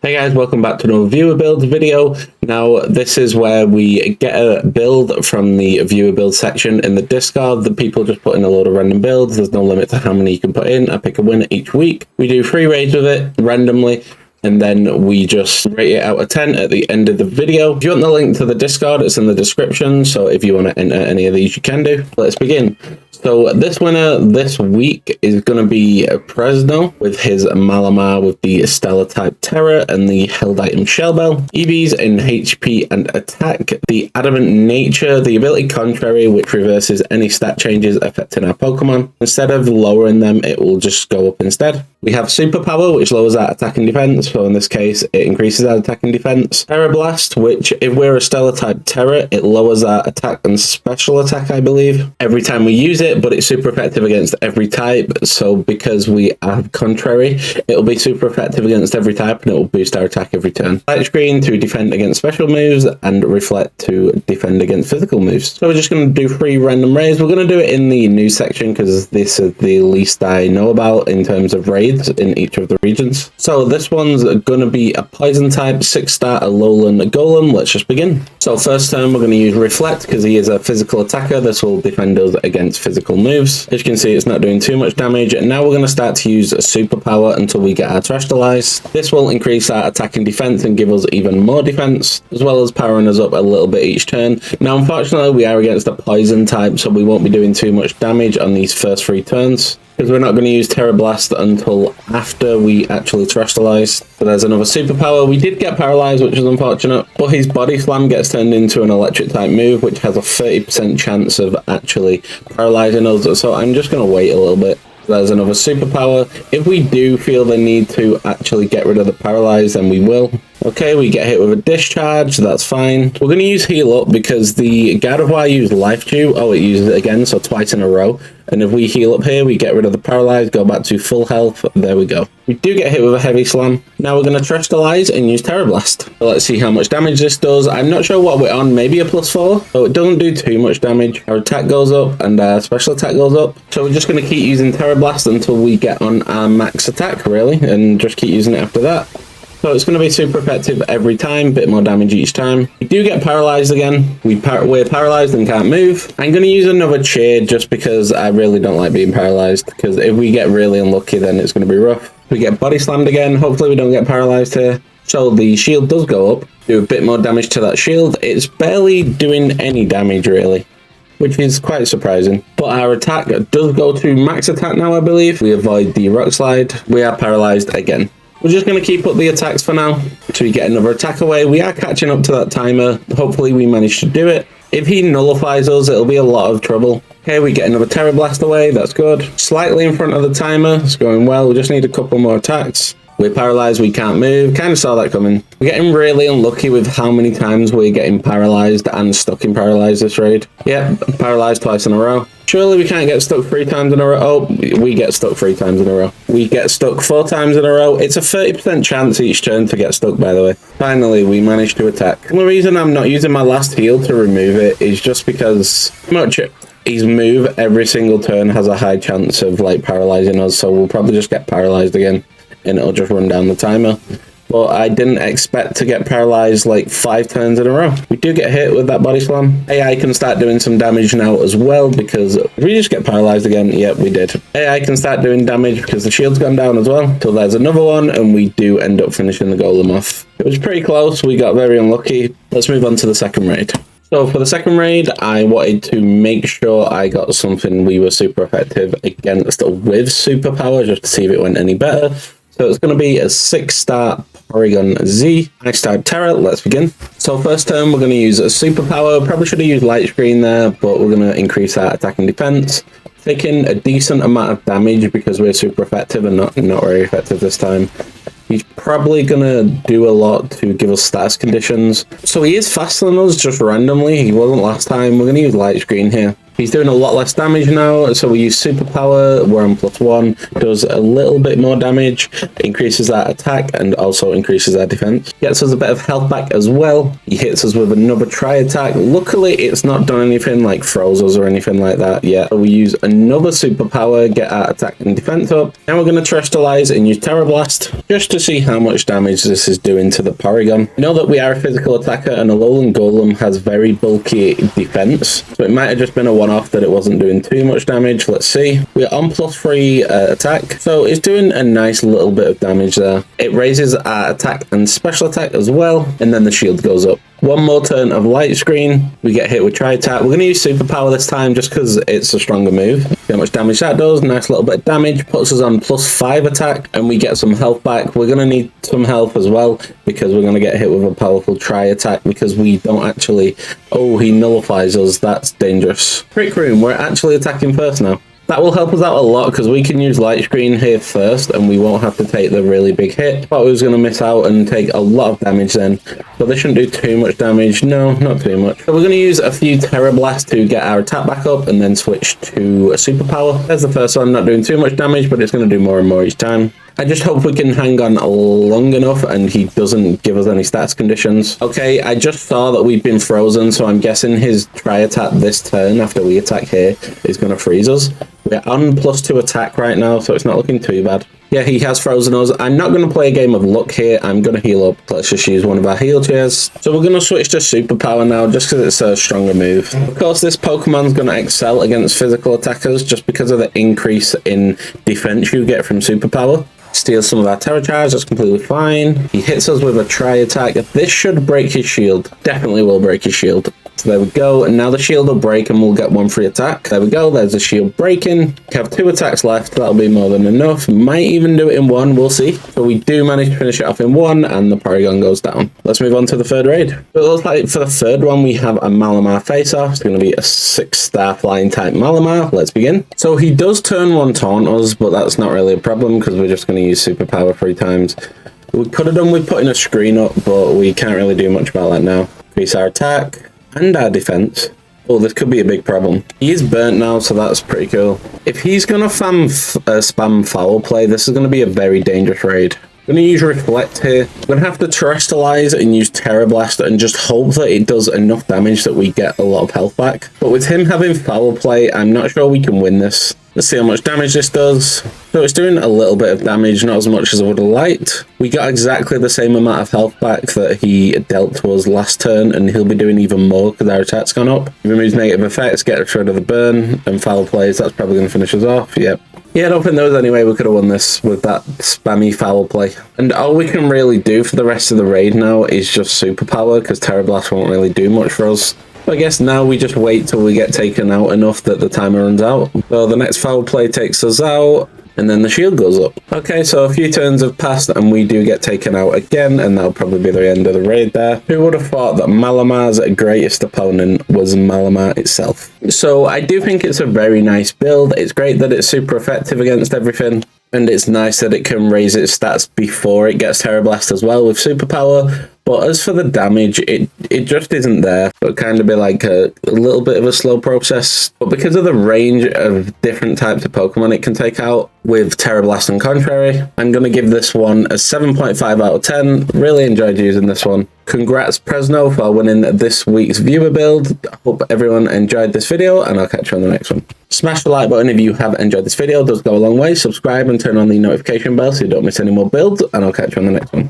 Hey guys, welcome back to another viewer build video. Now this is where we get a build from the viewer build section in the Discord. The people just put in a load of random builds. There's no limit to how many you can put in. I pick a winner each week. We do 3 raids with it randomly, and then we just rate it out of 10 at the end of the video. If you want the link to the Discord, it's in the description, so if you want to enter any of these you can do. Let's begin. So this winner this week is going to be Presno with his Malamar with the Stellar type Terror and the Held item Shellbell. EVs in HP and attack. The Adamant Nature, the ability Contrary, which reverses any stat changes affecting our Pokemon. Instead of lowering them, it will just go up instead. We have Superpower, which lowers our attack and defense. So in this case, it increases our attack and defense. Terror Blast, which if we're a Stellar type Terror, it lowers our attack and special attack, I believe, every time we use it. But it's super effective against every type, so because we have Contrary, it'll be super effective against every type and it will boost our attack every turn. Light Screen to defend against special moves, and Reflect to defend against physical moves. So we're just going to do 3 random raids. We're going to do it in the news section because this is the least I know about in terms of raids in each of the regions. So this one's going to be a Poison type 6-star Alolan Golem. Let's just begin. So first turn we're going to use Reflect because he is a physical attacker. This will defend us against physical moves. As you can see, it's not doing too much damage. And now we're going to start to use Superpower until we get our Terastallize. This will increase our attack and defense and give us even more defense, as well as powering us up a little bit each turn. Now unfortunately we are against a Poison type, so we won't be doing too much damage on these first 3 turns, because we're not going to use Terra Blast until after we actually Terastallize. So there's another Superpower. We did get Paralyzed, which is unfortunate, but his Body Slam gets turned into an electric type move, which has a 30% chance of actually paralyzing us. So I'm just going to wait a little bit. There's another Superpower. If we do feel the need to actually get rid of the Paralyze, then we will. Okay, we get hit with a Discharge, that's fine. We're going to use Heal Up because the Gardevoir used Life Dew. Oh, it uses it again, so twice in a row. And if we heal up here, we get rid of the Paralyze, go back to full health. There we go. We do get hit with a Heavy Slam. Now we're going to Terastallize and use Terra Blast. So let's see how much damage this does. I'm not sure what we're on, maybe a +4. So it doesn't do too much damage. Our attack goes up and our special attack goes up. So we're just going to keep using Terra Blast until we get on our max attack, really, and just keep using it after that. So it's going to be super effective every time, bit more damage each time. We do get paralyzed again. We're paralyzed and can't move. I'm going to use another Cheer just because I really don't like being paralyzed, because if we get really unlucky, then it's going to be rough. We get Body Slammed again. Hopefully we don't get paralyzed here. So the shield does go up, do a bit more damage to that shield. It's barely doing any damage really, which is quite surprising. But our attack does go to max attack now, I believe. We avoid the Rock Slide. We are paralyzed again. We're just going to keep up the attacks for now until we get another attack away. We are catching up to that timer. Hopefully we manage to do it. If he nullifies us, it'll be a lot of trouble. Okay, we get another Terra Blast away. That's good. Slightly in front of the timer. It's going well. We just need a couple more attacks. We're paralyzed. We can't move. Kind of saw that coming. We're getting really unlucky with how many times we're getting paralyzed and stuck in paralyzed this raid. Yep, paralyzed twice in a row. Surely we can't get stuck 3 times in a row. Oh, we get stuck 3 times in a row. We get stuck 4 times in a row. It's a 30% chance each turn to get stuck, by the way. Finally, we managed to attack. The reason I'm not using my last heal to remove it is just because his move every single turn has a high chance of like paralyzing us. So we'll probably just get paralyzed again and it'll just run down the timer. But I didn't expect to get paralyzed like 5 turns in a row. We do get hit with that Body Slam. AI can start doing some damage now as well, because if we just get paralyzed again, yep, we did. AI can start doing damage because the shield's gone down as well. So there's another one, and we do end up finishing the Golem off. It was pretty close. We got very unlucky. Let's move on to the second raid. So for the second raid, I wanted to make sure I got something we were super effective against with Superpower, just to see if it went any better. So it's going to be a 6-star Porygon Z, Ice-type Terra. Let's begin. So first turn, we're going to use a Superpower. Probably should have used Light Screen there, but we're going to increase our attack and defense. Taking a decent amount of damage because we're super effective and not very effective this time. He's probably going to do a lot to give us status conditions. So he is faster than us just randomly. He wasn't last time. We're going to use Light Screen here. He's doing a lot less damage now, so we use superpower. We're on +1, does a little bit more damage, increases our attack and also increases our defense. Gets us a bit of health back as well. He hits us with another tri-attack. Luckily, it's not done anything like froze us or anything like that yet. So we use another superpower, get our attack and defense up. Now we're going to terrestrialize and use Terror Blast just to see how much damage this is doing to the Porygon. Know that we are a physical attacker and Alolan Golem has very bulky defense, so it might have just been a one-off that it wasn't doing too much damage. Let's see. We're on +3 attack, so it's doing a nice little bit of damage there. It raises our attack and special attack as well, and then the shield goes up. One more turn of light screen, we get hit with tri-attack. We're going to use superpower this time just because it's a stronger move. See how much damage that does. Nice little bit of damage, puts us on +5 attack, and we get some health back. We're going to need some health as well because we're going to get hit with a powerful tri-attack because we don't actually... Oh, he nullifies us. That's dangerous. Trick Room, we're actually attacking first now. That will help us out a lot because we can use light screen here first and we won't have to take the really big hit. Thought we was going to miss out and take a lot of damage then, but this shouldn't do too much damage. No, not too much. So we're going to use a few Terror Blasts to get our attack back up and then switch to a superpower. There's the first one, not doing too much damage, but it's going to do more and more each time. I just hope we can hang on long enough and he doesn't give us any stats conditions. Okay, I just saw that we've been frozen, so I'm guessing his tri-attack this turn after we attack here is going to freeze us. We're on +2 attack right now, so it's not looking too bad. Yeah, he has frozen us. I'm not going to play a game of luck here. I'm going to heal up. Let's just use one of our heal chairs. So we're going to switch to superpower now, just because it's a stronger move. Of course, this Pokemon's going to excel against physical attackers just because of the increase in defense you get from superpower. Steals some of our Terra Charge, that's completely fine. He hits us with a tri-attack. This should break his shield. Definitely will break his shield. So there we go, and now the shield will break and we'll get one free attack. There we go, there's the shield breaking. We have 2 attacks left, that'll be more than enough. Might even do it in 1, we'll see. So we do manage to finish it off in 1, and the Porygon goes down. Let's move on to the third raid. So it looks like for the third one, we have a Malamar face-off. It's going to be a 6-star flying type Malamar. Let's begin. So he does turn 1 taunt us, but that's not really a problem because we're just going to use superpower 3 times. We could have done with putting a screen up, but we can't really do much about that now. Increase our attack and our defense. Oh, this could be a big problem. He is burnt now, so that's pretty cool. If he's going to spam foul play, this is going to be a very dangerous raid. I'm going to use Reflect here. I'm going to have to terrestrialize and use Terror Blast and just hope that it does enough damage that we get a lot of health back. But with him having foul play, I'm not sure we can win this. Let's see how much damage this does. So it's doing a little bit of damage, not as much as I would have liked. We got exactly the same amount of health back that he dealt to us last turn, and he'll be doing even more because our attack's gone up. He removes negative effects, gets rid of the burn, and foul plays. That's probably going to finish us off. Yep. Yeah, I don't think there was any way we could have won this with that spammy foul play. And all we can really do for the rest of the raid now is just superpower, because Terror Blast won't really do much for us. I guess now we just wait till we get taken out enough that the timer runs out. So the next foul play takes us out, and then the shield goes up. Okay, so a few turns have passed and we do get taken out again, and that'll probably be the end of the raid there. Who would have thought that Malamar's greatest opponent was Malamar itself? So I do think it's a very nice build. It's great that it's super effective against everything. And it's nice that it can raise its stats before it gets Terror Blast as well with superpower. But as for the damage, it just isn't there. It'll kind of be like a little bit of a slow process. But because of the range of different types of Pokemon it can take out with Terror Blast and Contrary, I'm going to give this one a 7.5 out of 10. Really enjoyed using this one. Congrats Presno for winning this week's viewer build. Hope everyone enjoyed this video, and I'll catch you on the next one. Smash the like button if you have enjoyed this video. It does go a long way. Subscribe and turn on the notification bell so you don't miss any more builds, and I'll catch you on the next one.